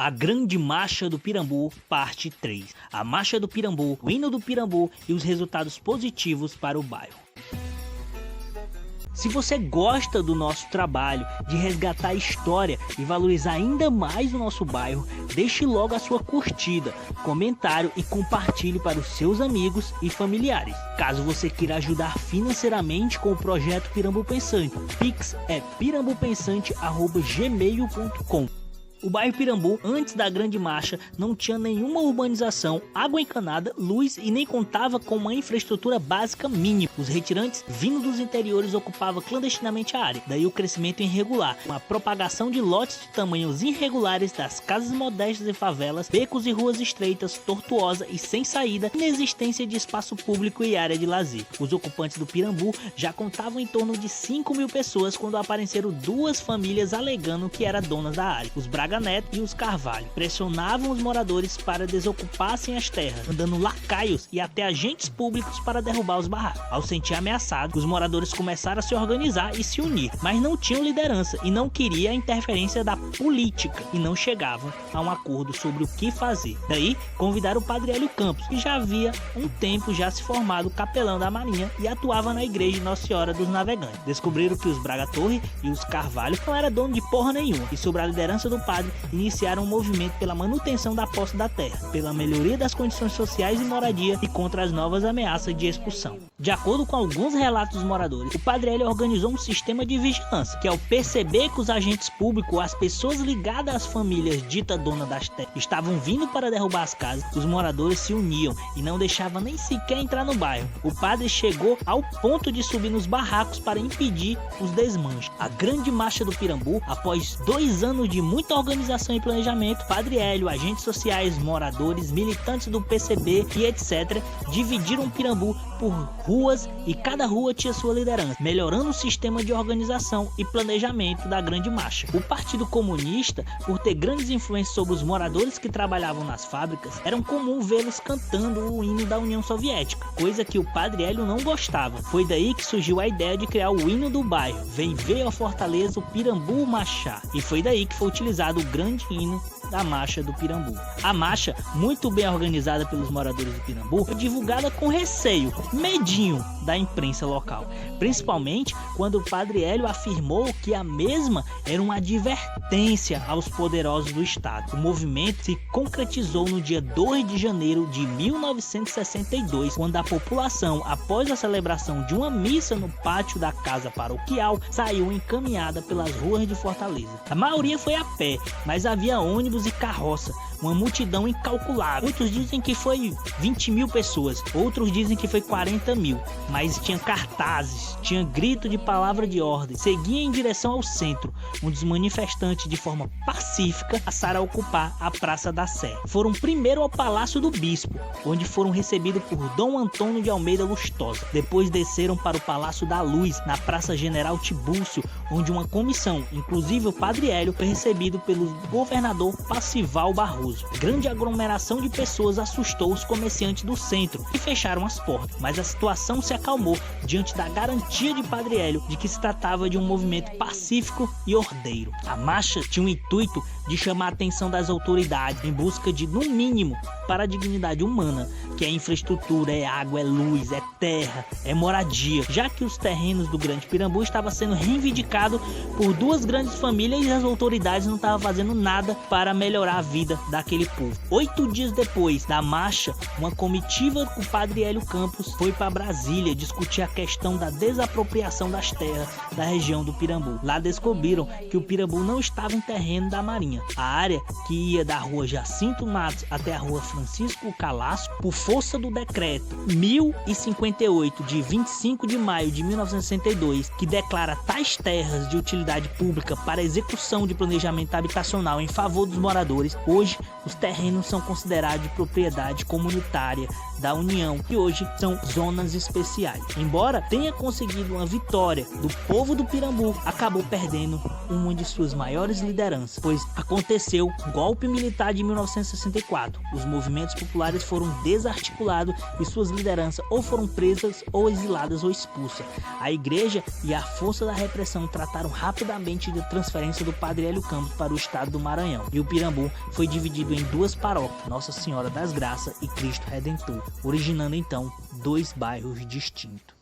A Grande Marcha do Pirambu, parte 3. A Marcha do Pirambu, o hino do Pirambu e os resultados positivos para o bairro. Se você gosta do nosso trabalho de resgatar a história e valorizar ainda mais o nosso bairro, deixe logo a sua curtida, comentário e compartilhe para os seus amigos e familiares. Caso você queira ajudar financeiramente com o projeto Pirambu Pensante, Pix é pirambupensante@gmail.com. O bairro Pirambu, antes da Grande Marcha, não tinha nenhuma urbanização, água encanada, luz e nem contava com uma infraestrutura básica mínima. Os retirantes vindo dos interiores ocupavam clandestinamente a área, daí o crescimento irregular, uma propagação de lotes de tamanhos irregulares das casas modestas e favelas, becos e ruas estreitas, tortuosa e sem saída, inexistência de espaço público e área de lazer. Os ocupantes do Pirambu já contavam em torno de 5.000 pessoas quando apareceram duas famílias alegando que eram donas da área. Os Braga Neto e os Carvalho pressionavam os moradores para desocupassem as terras, mandando lacaios e até agentes públicos para derrubar os barracos. Ao sentir ameaçado, os moradores começaram a se organizar e se unir, mas não tinham liderança e não queriam a interferência da política e não chegavam a um acordo sobre o que fazer. Daí convidaram o Padre Hélio Campos, que já havia um tempo já se formado capelão da Marinha e atuava na igreja de Nossa Senhora dos Navegantes. Descobriram que os Braga Torre e os Carvalho não eram dono de porra nenhuma e sobre a liderança do padre iniciaram um movimento pela manutenção da posse da terra, pela melhoria das condições sociais e moradia e contra as novas ameaças de expulsão. De acordo com alguns relatos dos moradores, o Padre Hélio organizou um sistema de vigilância, que ao perceber que os agentes públicos, as pessoas ligadas às famílias dita dona das terras, estavam vindo para derrubar as casas, os moradores se uniam e não deixavam nem sequer entrar no bairro. O padre chegou ao ponto de subir nos barracos para impedir os desmanches. A Grande Marcha do Pirambu, após 2 anos de muita organização e planejamento, Padre Hélio, agentes sociais, moradores, militantes do PCB e etc. dividiram o Pirambu por ruas e cada rua tinha sua liderança, melhorando o sistema de organização e planejamento da Grande Marcha. O Partido Comunista, por ter grandes influências sobre os moradores que trabalhavam nas fábricas, era comum vê-los cantando o hino da União Soviética, coisa que o Padre Hélio não gostava. Foi daí que surgiu a ideia de criar o hino do bairro, Vem ver a Fortaleza o Pirambu marchar, e foi daí que foi utilizado o grande hino da Marcha do Pirambu. A marcha, muito bem organizada pelos moradores do Pirambu, foi divulgada com receio, medinho da imprensa local, principalmente quando o Padre Hélio afirmou que a mesma era uma advertência aos poderosos do Estado. O movimento se concretizou no dia 2 de janeiro de 1962, quando a população, após a celebração de uma missa no pátio da casa paroquial, saiu encaminhada pelas ruas de Fortaleza. A maioria foi a pé, mas havia ônibus e carroça, uma multidão incalculável. Muitos dizem que foi 20.000 pessoas, outros dizem que foi 40.000, mas tinha cartazes, tinha grito de palavra de ordem, seguia em direção ao centro, onde os manifestantes de forma pacífica passaram a ocupar a Praça da Sé. Foram primeiro ao Palácio do Bispo, onde foram recebidos por Dom Antônio de Almeida Lustosa. Depois desceram para o Palácio da Luz, na Praça General Tibúrcio, onde uma comissão, inclusive o Padre Hélio, foi recebido pelo governador Passival Barroso. Grande aglomeração de pessoas assustou os comerciantes do centro e fecharam as portas, mas a situação se acalmou diante da garantia de Padre Hélio de que se tratava de um movimento pacífico e ordeiro. A marcha tinha o intuito de chamar a atenção das autoridades em busca de, no mínimo, para a dignidade humana, que é infraestrutura, é água, é luz, é terra, é moradia, já que os terrenos do Grande Pirambu estavam sendo reivindicados por 2 grandes famílias e as autoridades não estavam fazendo nada para melhorar a vida daquele povo. 8 dias depois da marcha, uma comitiva com o Padre Hélio Campos foi para Brasília discutir a questão da desapropriação das terras da região do Pirambu. Lá descobriram que o Pirambu não estava em terreno da Marinha. A área que ia da rua Jacinto Matos até a rua Francisco Calaço, por força do decreto 1058 de 25 de maio de 1962, que declara tais terras de utilidade pública para execução de planejamento habitacional em favor dos moradores, hoje os terrenos são considerados de propriedade comunitária da União e hoje são zonas especiais. Embora tenha conseguido uma vitória do povo do Pirambu, acabou perdendo uma de suas maiores lideranças, pois aconteceu o golpe militar de 1964. Os movimentos populares foram desarticulados e suas lideranças ou foram presas ou exiladas ou expulsas. A igreja e a força da repressão trataram rapidamente da transferência do Padre Hélio Campos para o estado do Maranhão, e o Pirambu foi dividido em duas paróquias, Nossa Senhora das Graças e Cristo Redentor, originando então dois bairros distintos.